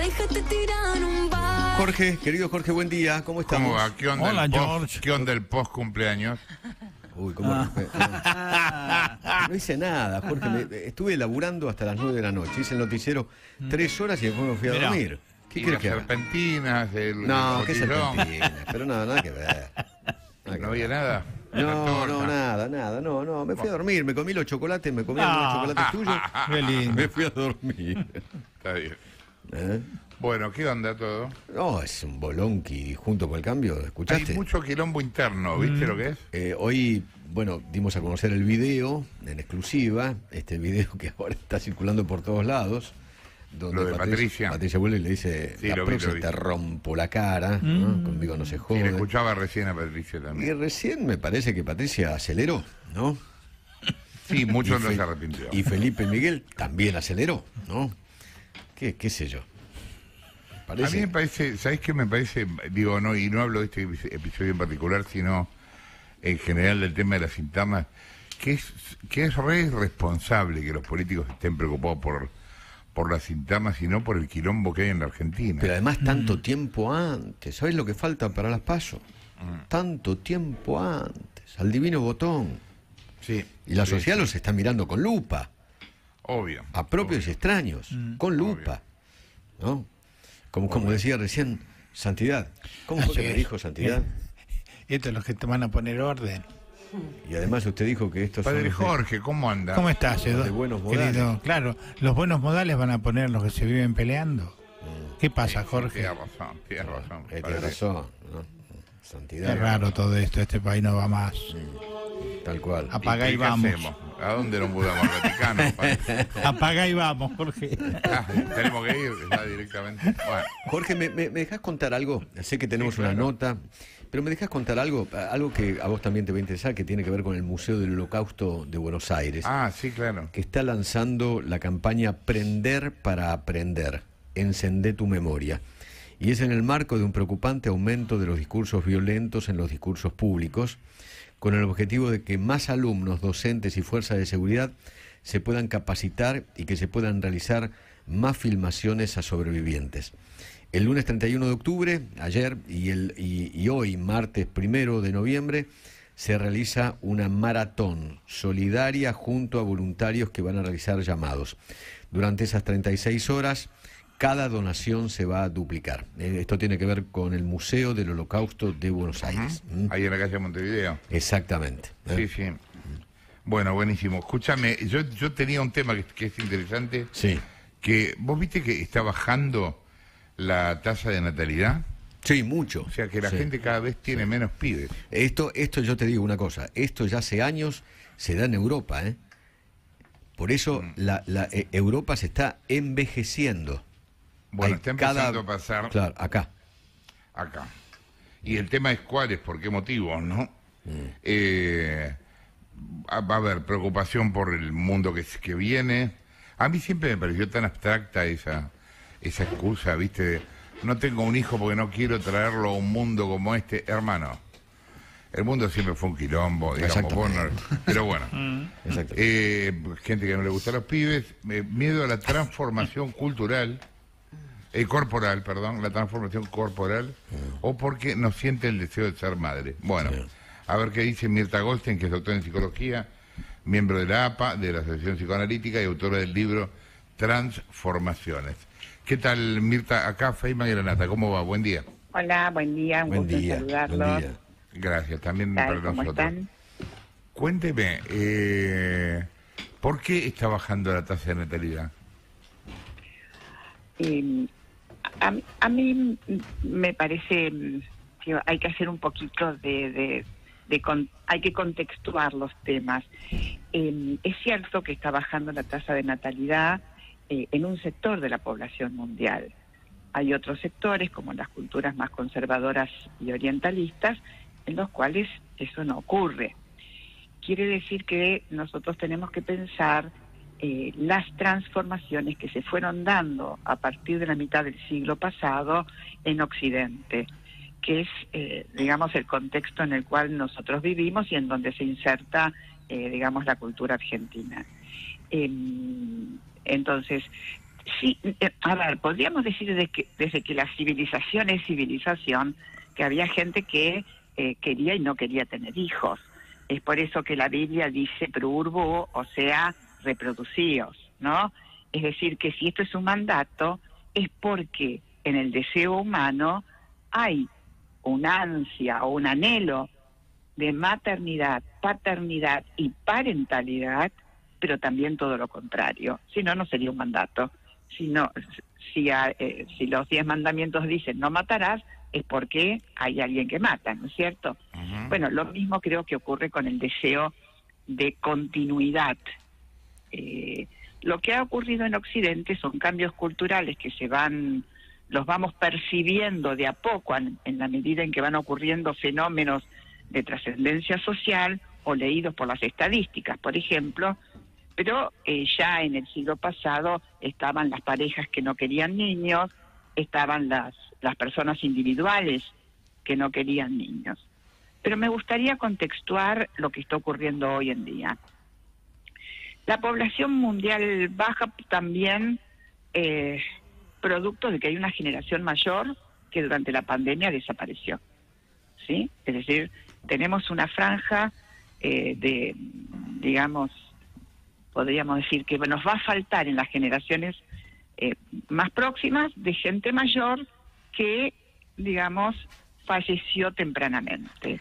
dejaste tirado en un bar. Jorge, querido Jorge, buen día, ¿cómo estamos? ¿Cómo va? ¿Qué onda Hola, el post, George. ¿Qué onda el post cumpleaños? Uy, ¿cómo? No hice nada, Jorge. Estuve laburando hasta las 9 de la noche. Hice el noticiero 3 horas y después me fui a Mirá. dormir. ¿Qué Y querés las que haga? serpentinas, No, el qué cotillón. serpentinas, pero nada que ver. Nada que ¿No ver. había nada? No, nada, no. Me fui a dormir, me comí los chocolates, me comí algunos chocolates tuyos. Qué lindo. Me fui a dormir. Está bien. ¿Eh? Bueno, ¿qué onda todo? No, es un bolonqui junto con el cambio, ¿escuchaste? Hay mucho quilombo interno, ¿viste lo que es? Hoy, bueno, dimos a conocer el video en exclusiva, este video que ahora está circulando por todos lados, donde Lo de Patricia. Patricia vuelve y le dice, Sí, la lo vi, próxima lo vi. te rompo la cara, ¿no? Conmigo no se Y jode. le escuchaba recién a Patricia Y también. recién me parece que Patricia aceleró, ¿no? Sí, mucho Y no Fe- se arrepintió. Y Felipe Miguel también aceleró, ¿no? ¿Qué sé yo? A mí me parece, ¿sabés qué me parece? Digo, no, y no hablo de este episodio en particular, sino en general del tema de las internas, que es re irresponsable que los políticos estén preocupados por las internas y no por el quilombo que hay en la Argentina. Pero además tanto tiempo antes, ¿sabes lo que falta para las PASO? Tanto tiempo antes, al divino botón. Sí. Y la sí, sociedad los está mirando con lupa, Obvio. a propios y obvio. extraños, con lupa, ¿no? Como decía recién Santidad. ¿Cómo fue que me dijo Santidad? Esto es lo que te van a poner orden. Y además usted dijo que estos son Padre los de- Jorge, ¿cómo anda? ¿Cómo estás, Edu? de buenos modales. Querido, claro, los buenos modales van a poner los que se viven peleando. ¿Qué pasa, Jorge? Tienes razón, tienes razón. tiene padre. razón, ¿no? Santidad. Es raro todo esto, este país no va más. Tal cual. Apagá y ¿qué vamos. hacemos? ¿A dónde nos mudamos? ¿Al Vaticano? padre? Apaga y vamos, Jorge. Ah, tenemos que ir ya directamente. Bueno, Jorge, ¿me dejás contar algo? Sé que tenemos Sí, una claro. nota, pero ¿me dejás contar algo? Algo que a vos también te va a interesar, que tiene que ver con el Museo del Holocausto de Buenos Aires, sí, claro. que está lanzando la campaña Prender para Aprender, Encendé tu memoria. Y es en el marco de un preocupante aumento de los discursos violentos en los discursos públicos, con el objetivo de que más alumnos, docentes y fuerzas de seguridad se puedan capacitar y que se puedan realizar más filmaciones a sobrevivientes. El lunes 31 de octubre, ayer y hoy, martes 1 de noviembre, se realiza una maratón solidaria junto a voluntarios que van a realizar llamados. Durante esas 36 horas, cada donación se va a duplicar. Esto tiene que ver con el Museo del Holocausto de Buenos Aires. Ahí en la calle de Montevideo. Exactamente. Sí, sí. Bueno, buenísimo. Escúchame, yo tenía un tema que es interesante, Sí. que vos viste que está bajando la tasa de natalidad. Sí, mucho. O sea, que la Sí. gente cada vez tiene menos pibes. Esto yo te digo una cosa, esto ya hace años se da en Europa, ¿eh? Por eso Europa se está envejeciendo. Bueno, Hay está empezando a pasar Claro, acá. acá. Y el tema es cuáles, por qué motivos, ¿no? Va a haber preocupación por el mundo que viene. A mí siempre me pareció tan abstracta esa excusa, ¿viste? De, no tengo un hijo porque no quiero traerlo a un mundo como este. Hermano, el mundo siempre fue un quilombo, digamos. Vos no- pero bueno. Exacto. Gente que no le gusta a los pibes, miedo a la transformación cultural, corporal, perdón, la transformación corporal, o porque no siente el deseo de ser madre. Bueno, a ver qué dice Mirta Goldstein, que es doctora en psicología, miembro de la APA, de la Asociación Psicoanalítica y autora del libro Transformaciones. ¿Qué tal, Mirta? Acá, Feynman y Granata, ¿cómo va? Buen día. Hola, buen día, un Buen gusto en día. saludarlos. Buen día. Gracias, también ¿Qué tal? para ¿Cómo nosotros. están? Cuénteme, ¿por qué está bajando la tasa de natalidad? A mí me parece que hay que hacer un poquito hay que contextuar los temas. Es cierto que está bajando la tasa de natalidad en un sector de la población mundial. Hay otros sectores, como las culturas más conservadoras y orientalistas, en los cuales eso no ocurre. Quiere decir que nosotros tenemos que pensar las transformaciones que se fueron dando a partir de la mitad del siglo pasado en Occidente, que es, digamos, el contexto en el cual nosotros vivimos y en donde se inserta, digamos, la cultura argentina. Entonces, Sí, a ver, podríamos decir desde que la civilización es civilización, que había gente que quería y no quería tener hijos. Es por eso que la Biblia dice pro urbo, o sea, reproducíos, ¿no? Es decir, que si esto es un mandato, es porque en el deseo humano hay una ansia o un anhelo de maternidad, paternidad y parentalidad, pero también todo lo contrario. Si no, no sería un mandato. Si los 10 mandamientos dicen no matarás, es porque hay alguien que mata, ¿no es cierto? Ujú. Bueno, lo mismo creo que ocurre con el deseo de continuidad. Lo que ha ocurrido en Occidente son cambios culturales que los vamos percibiendo de a poco en la medida en que van ocurriendo fenómenos de trascendencia social o leídos por las estadísticas, por ejemplo, pero ya en el siglo pasado estaban las parejas que no querían niños, estaban las personas individuales que no querían niños. Pero me gustaría contextuar lo que está ocurriendo hoy en día. La población mundial baja también producto de que hay una generación mayor que durante la pandemia desapareció, ¿sí? Es decir, tenemos una franja digamos, podríamos decir que nos va a faltar en las generaciones más próximas de gente mayor que, digamos, falleció tempranamente.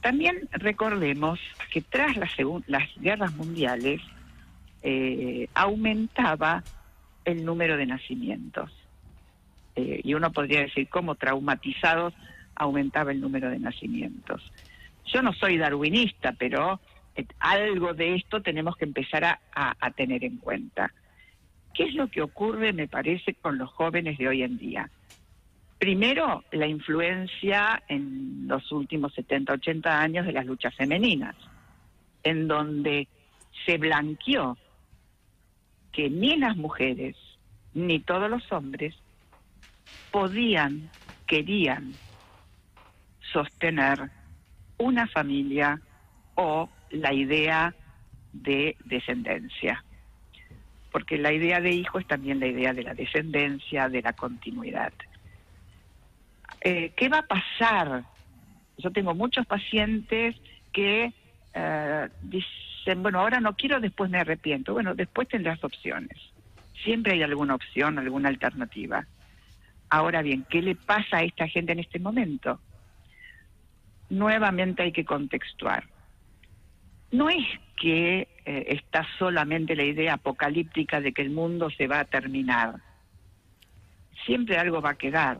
También recordemos que tras las guerras mundiales aumentaba el número de nacimientos. Y uno podría decir cómo traumatizados aumentaba el número de nacimientos. Yo no soy darwinista, pero algo de esto tenemos que empezar a tener en cuenta. ¿Qué es lo que ocurre, me parece, con los jóvenes de hoy en día? Primero, la influencia en los últimos 70, 80 años de las luchas femeninas, en donde se blanqueó que ni las mujeres ni todos los hombres querían sostener una familia o la idea de descendencia. Porque la idea de hijo es también la idea de la descendencia, de la continuidad. ¿Qué va a pasar? Yo tengo muchos pacientes que dicen, bueno, ahora no quiero, después me arrepiento. Bueno, después tendrás opciones. Siempre hay alguna opción, alguna alternativa. Ahora bien, ¿qué le pasa a esta gente en este momento? Nuevamente hay que contextuar. No es que está solamente la idea apocalíptica de que el mundo se va a terminar. Siempre algo va a quedar.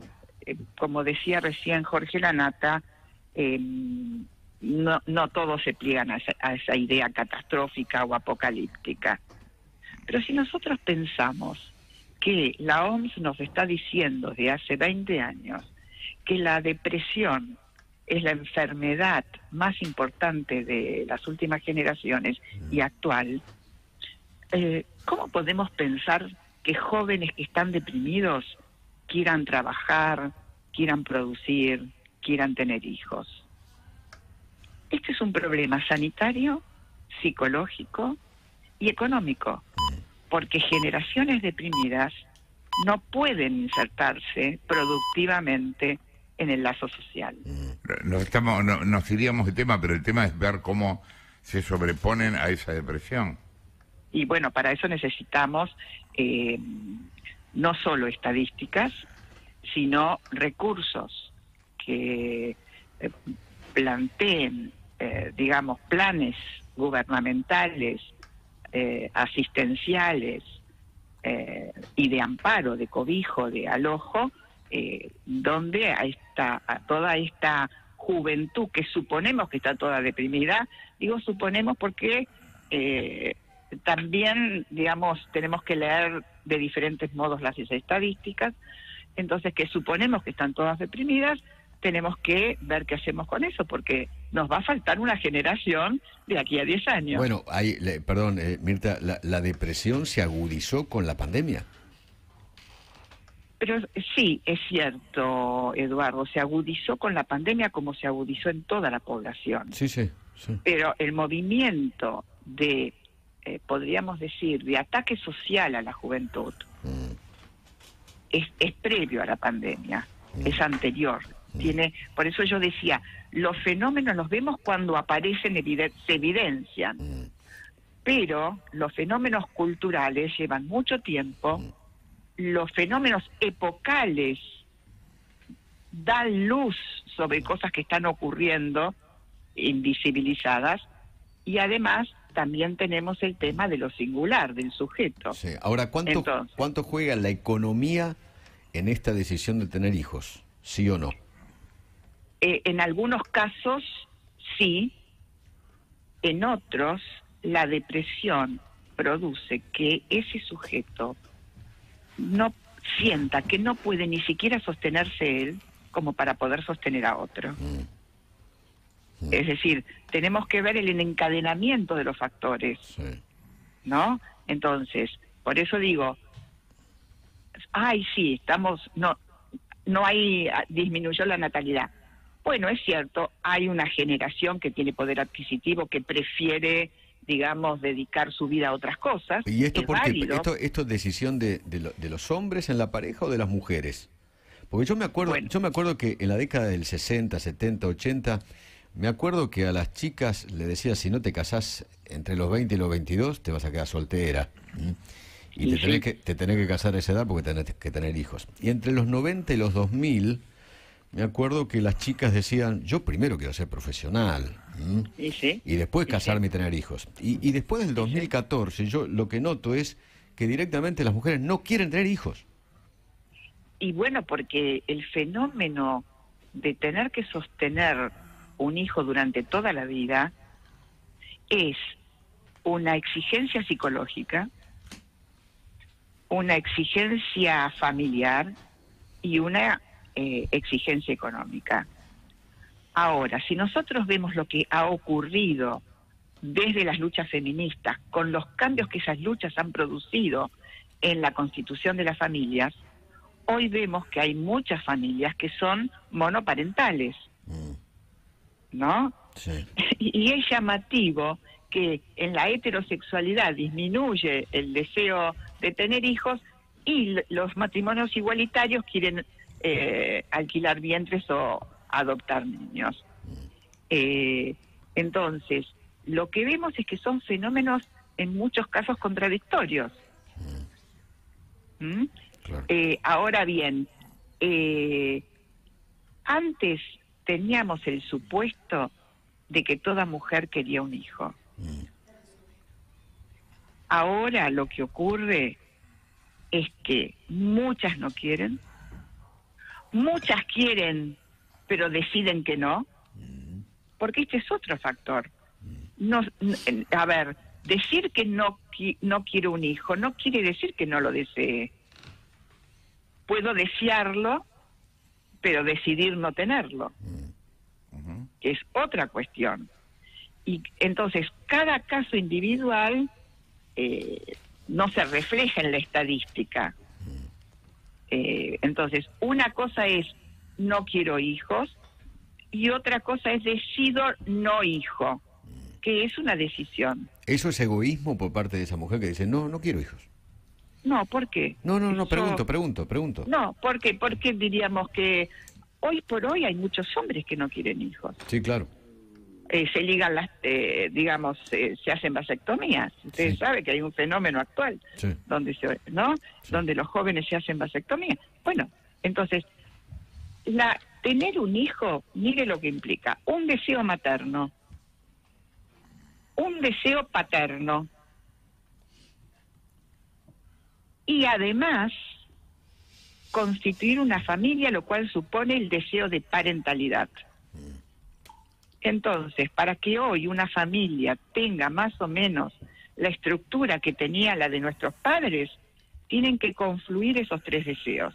Como decía recién Jorge Lanata, no todos se pliegan a esa idea catastrófica o apocalíptica. Pero si nosotros pensamos que la OMS nos está diciendo de hace 20 años que la depresión es la enfermedad más importante de las últimas generaciones y actual, ¿cómo podemos pensar que jóvenes que están deprimidos quieran trabajar, quieran producir, quieran tener hijos? Este es un problema sanitario, psicológico y económico, porque generaciones deprimidas no pueden insertarse productivamente en el lazo social. Nos iríamos de tema, pero el tema es ver cómo se sobreponen a esa depresión. Y bueno, para eso necesitamos no solo estadísticas, sino recursos que planteen, digamos, planes gubernamentales, asistenciales y de amparo, de cobijo, de alojo, donde a toda esta juventud que suponemos que está toda deprimida, digo suponemos porque también, digamos, tenemos que leer de diferentes modos las estadísticas, entonces que suponemos que están todas deprimidas, tenemos que ver qué hacemos con eso, porque nos va a faltar una generación de aquí a 10 años. Bueno, perdón, Mirta, la depresión se agudizó con la pandemia. Pero sí, es cierto, Eduardo, se agudizó con la pandemia como se agudizó en toda la población. Sí. Pero el movimiento de podríamos decir, de ataque social a la juventud, es previo a la pandemia, es anterior. Por eso yo decía, los fenómenos los vemos cuando aparecen, se evidencian, pero los fenómenos culturales llevan mucho tiempo, los fenómenos epocales dan luz sobre cosas que están ocurriendo, invisibilizadas, y además también tenemos el tema de lo singular, del sujeto. Sí. Ahora, ¿cuánto juega la economía en esta decisión de tener hijos? ¿Sí o no? En algunos casos, sí. En otros, la depresión produce que ese sujeto no sienta que no puede ni siquiera sostenerse él como para poder sostener a otro. Es decir, tenemos que ver el encadenamiento de los factores, ¿no? Entonces, por eso digo, sí, disminuyó la natalidad. Bueno, es cierto, hay una generación que tiene poder adquisitivo que prefiere, digamos, dedicar su vida a otras cosas. ¿Y esto es por qué? válido. ¿Esto es decisión de los hombres en la pareja o de las mujeres? Porque yo me acuerdo que en la década del 60, 70, 80, me acuerdo que a las chicas le decía, si no te casás entre los 20 y los 22, te vas a quedar soltera. Y te tenés que casar a esa edad porque tenés que tener hijos. Y entre los 90 y los 2000, me acuerdo que las chicas decían, yo primero quiero ser profesional. Y después casarme y tener hijos. Y después del 2014, yo lo que noto es que directamente las mujeres no quieren tener hijos. Y bueno, porque el fenómeno de tener que sostener un hijo durante toda la vida es una exigencia psicológica, una exigencia familiar y una exigencia económica. Ahora, si nosotros vemos lo que ha ocurrido desde las luchas feministas, con los cambios que esas luchas han producido en la constitución de las familias, hoy vemos que hay muchas familias que son monoparentales, ¿no? Sí. Y es llamativo que en la heterosexualidad disminuye el deseo de tener hijos y los matrimonios igualitarios quieren alquilar vientres o adoptar niños. Entonces, lo que vemos es que son fenómenos en muchos casos contradictorios. Claro. Ahora bien, antes teníamos el supuesto de que toda mujer quería un hijo. Ahora lo que ocurre es que muchas no quieren, muchas quieren, pero deciden que no, porque este es otro factor. A ver, decir que no quiero un hijo no quiere decir que no lo desee. Puedo desearlo, pero decidir no tenerlo, que es otra cuestión. Y entonces, cada caso individual no se refleja en la estadística. Entonces, una cosa es no quiero hijos y otra cosa es decido no hijo, que es una decisión. ¿Eso es egoísmo por parte de esa mujer que dice, no quiero hijos? No, ¿por qué? No, pregunto. No, porque diríamos que hoy por hoy hay muchos hombres que no quieren hijos. Sí, claro. Se ligan se hacen vasectomías. Ustedes saben que hay un fenómeno actual donde donde los jóvenes se hacen vasectomía. Bueno, entonces, tener un hijo, mire lo que implica: un deseo materno, un deseo paterno, y además constituir una familia, lo cual supone el deseo de parentalidad. Entonces, para que hoy una familia tenga más o menos la estructura que tenía la de nuestros padres, tienen que confluir esos tres deseos.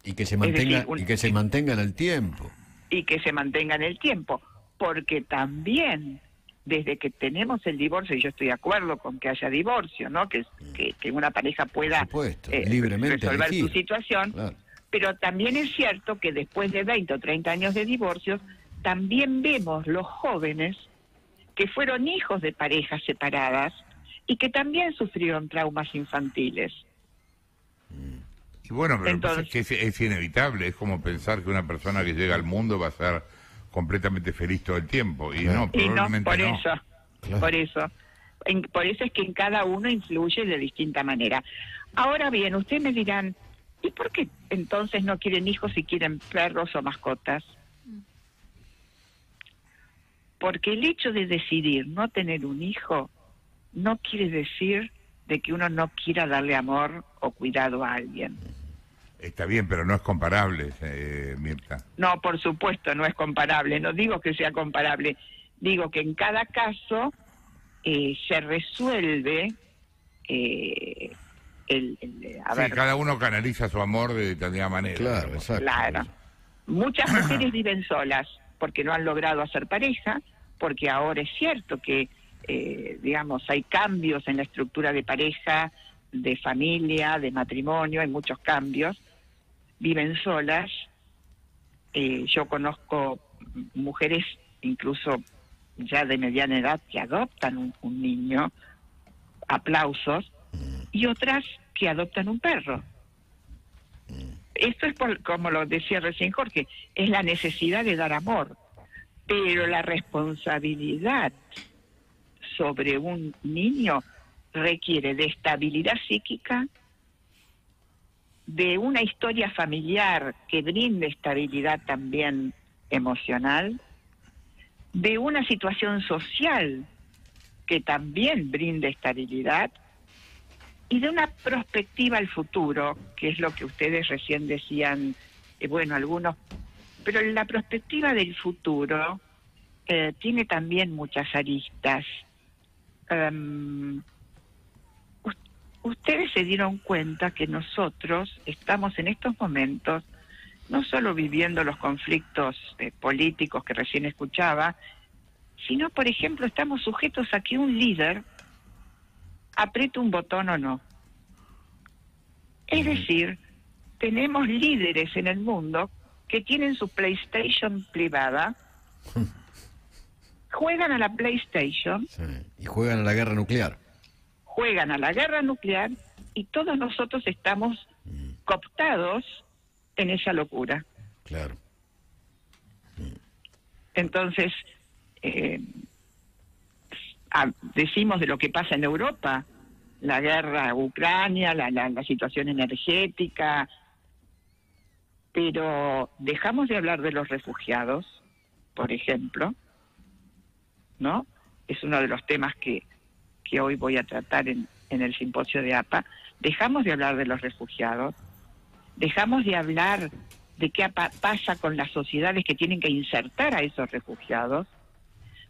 Y que se mantenga en el tiempo. Y que se mantenga en el tiempo, porque también desde que tenemos el divorcio, y yo estoy de acuerdo con que haya divorcio, ¿no? Que una pareja pueda libremente resolver elegir su situación, claro. Pero también es cierto que después de 20 o 30 años de divorcios, también vemos los jóvenes que fueron hijos de parejas separadas y que también sufrieron traumas infantiles. Y bueno, pero Entonces, es que es inevitable, es como pensar que una persona que llega al mundo va a ser completamente feliz todo el tiempo, y no, y no, probablemente por no. eso, Claro. por eso. Por eso es que en cada uno influye de distinta manera. Ahora bien, ustedes me dirán, ¿y por qué entonces no quieren hijos si quieren perros o mascotas? Porque el hecho de decidir no tener un hijo no quiere decir de que uno no quiera darle amor o cuidado a alguien. Está bien, pero no es comparable, Mirta. No, por supuesto, no es comparable. No digo que sea comparable. Digo que en cada caso se resuelve a Sí, ver, cada uno canaliza su amor de determinada manera. Claro, exacto. claro. Muchas mujeres viven solas porque no han logrado hacer pareja, porque ahora es cierto que, digamos, hay cambios en la estructura de pareja, de familia, de matrimonio, hay muchos cambios. Viven solas. Yo conozco mujeres, incluso ya de mediana edad, que adoptan un niño, aplausos, y otras que adoptan un perro. Esto es como lo decía recién Jorge, es la necesidad de dar amor, pero la responsabilidad sobre un niño requiere de estabilidad psíquica, de una historia familiar que brinde estabilidad también emocional, de una situación social que también brinde estabilidad, y de una perspectiva al futuro, que es lo que ustedes recién decían, bueno, algunos, pero la perspectiva del futuro tiene también muchas aristas. Ustedes se dieron cuenta que nosotros estamos en estos momentos no solo viviendo los conflictos políticos que recién escuchaba, sino, por ejemplo, estamos sujetos a que un líder apriete un botón o no. Es decir, tenemos líderes en el mundo que tienen su PlayStation privada, juegan a la PlayStation, Sí. Y juegan a la guerra nuclear. juegan a la guerra nuclear, y todos nosotros estamos cooptados en esa locura. Claro. Entonces, decimos de lo que pasa en Europa, la guerra Ucrania, la situación energética, pero dejamos de hablar de los refugiados, por ejemplo, ¿no? Es uno de los temas que hoy voy a tratar en el simposio de APA. Dejamos de hablar de los refugiados, dejamos de hablar de qué pasa con las sociedades que tienen que insertar a esos refugiados,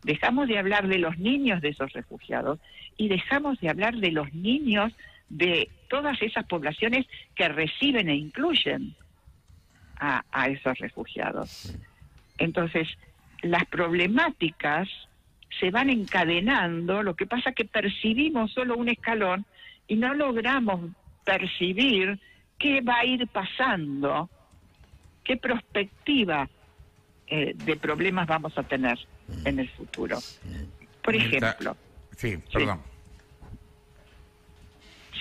dejamos de hablar de los niños de esos refugiados y dejamos de hablar de los niños de todas esas poblaciones que reciben e incluyen a esos refugiados. Entonces, las problemáticas se van encadenando, lo que pasa es que percibimos solo un escalón y no logramos percibir qué va a ir pasando, qué perspectiva de problemas vamos a tener en el futuro. Por ejemplo. Sí, perdón.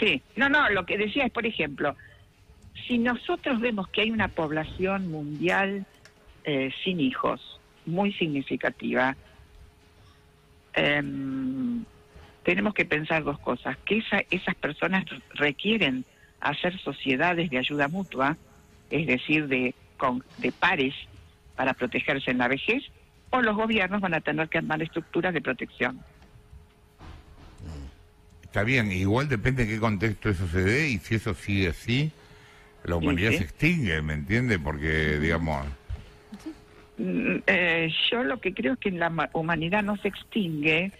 Sí, no, lo que decía es, por ejemplo, si nosotros vemos que hay una población mundial sin hijos, muy significativa, tenemos que pensar dos cosas, que esas personas requieren hacer sociedades de ayuda mutua, es decir, de pares para protegerse en la vejez, o los gobiernos van a tener que armar estructuras de protección. Está bien, igual depende en qué contexto eso se dé, y si eso sigue así, la humanidad Sí. se extingue, ¿me entiende? Porque, digamos... Yo lo que creo es que la humanidad no se extingue.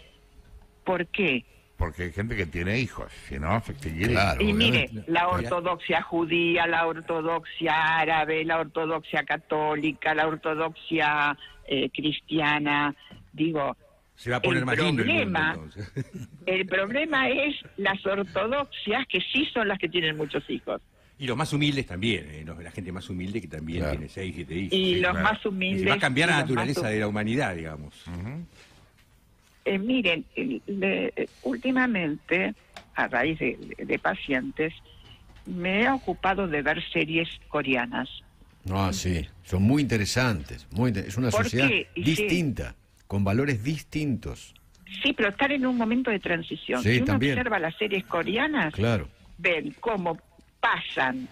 ¿Por qué? Porque hay gente que tiene hijos, si no, se extinguiría. Claro. Y obviamente. mire, la ortodoxia judía, la ortodoxia árabe, la ortodoxia católica, la ortodoxia cristiana, digo, Se va a poner el más lindo el mundo, problema- entonces. el problema es las ortodoxias que sí son las que tienen muchos hijos. Y los más humildes también, la gente más humilde que también Claro. tiene 6, 7 hijos. Y Sí, los claro. más Y humildes... se va a cambiar y la los más naturaleza de la humanidad, digamos. Ujú. Miren, últimamente, a raíz de pacientes, me he ocupado de ver series coreanas. Ah, sí, son muy interesantes. Es una sociedad distinta, con valores distintos. Sí, pero están en un momento de transición. Sí, si uno también observa las series coreanas, claro, ven cómo pasan.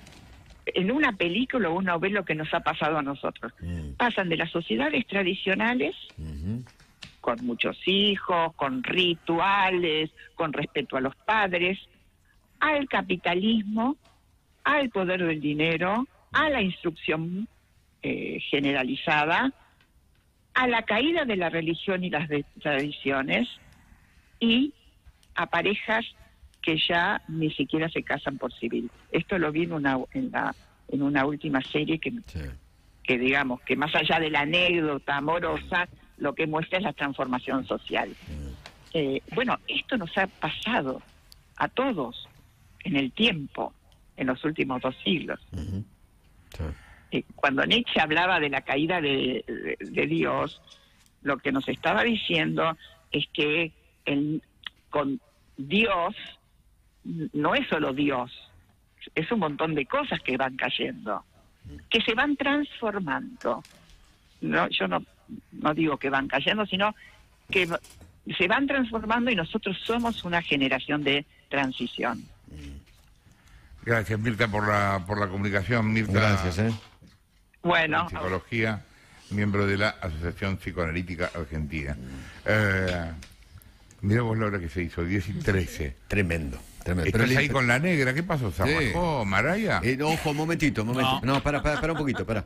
En una película uno ve lo que nos ha pasado a nosotros. Pasan de las sociedades tradicionales, con muchos hijos, con rituales, con respeto a los padres, al capitalismo, al poder del dinero, a la instrucción generalizada, a la caída de la religión y las tradiciones, y a parejas que ya ni siquiera se casan por civil. Esto lo vi en una última serie que digamos que más allá de la anécdota amorosa, lo que muestra es la transformación social. Bueno, esto nos ha pasado a todos en el tiempo, en los últimos 2 siglos. Cuando Nietzsche hablaba de la caída de Dios, lo que nos estaba diciendo es que con Dios no es solo Dios, es un montón de cosas que van cayendo, que se van transformando. No, yo no digo que van cayendo, sino que se van transformando y nosotros somos una generación de transición. Gracias, Mirta, por la comunicación. Mirta, gracias. Bueno, psicología, miembro de la Asociación Psicoanalítica Argentina. Mirá vos la hora que se hizo, 10:13. Tremendo. ¿Estás ahí con la negra? ¿Qué pasó? ¿Se arrancó, Maraya? Ojo, un momentito. No, para un poquito, para.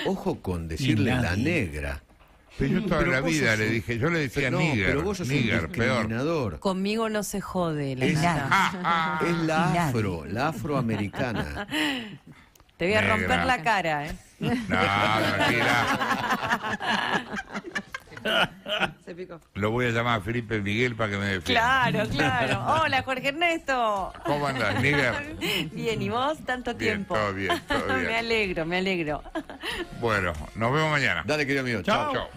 Ojo con decirle la negra. Pero yo toda la vida le dije, yo le decía níger. Pero vos sos un discriminador. Peor. Conmigo no se jode. Es la afroamericana. Te voy a romper la cara, No, tranquila. Se picó. Lo voy a llamar a Felipe Miguel para que me defienda. Claro. Hola, Jorge Ernesto. ¿Cómo andás, níger? Bien, ¿y vos? Tanto tiempo. Todo bien. Me alegro. Bueno, nos vemos mañana. Dale, querido amigo. Chao.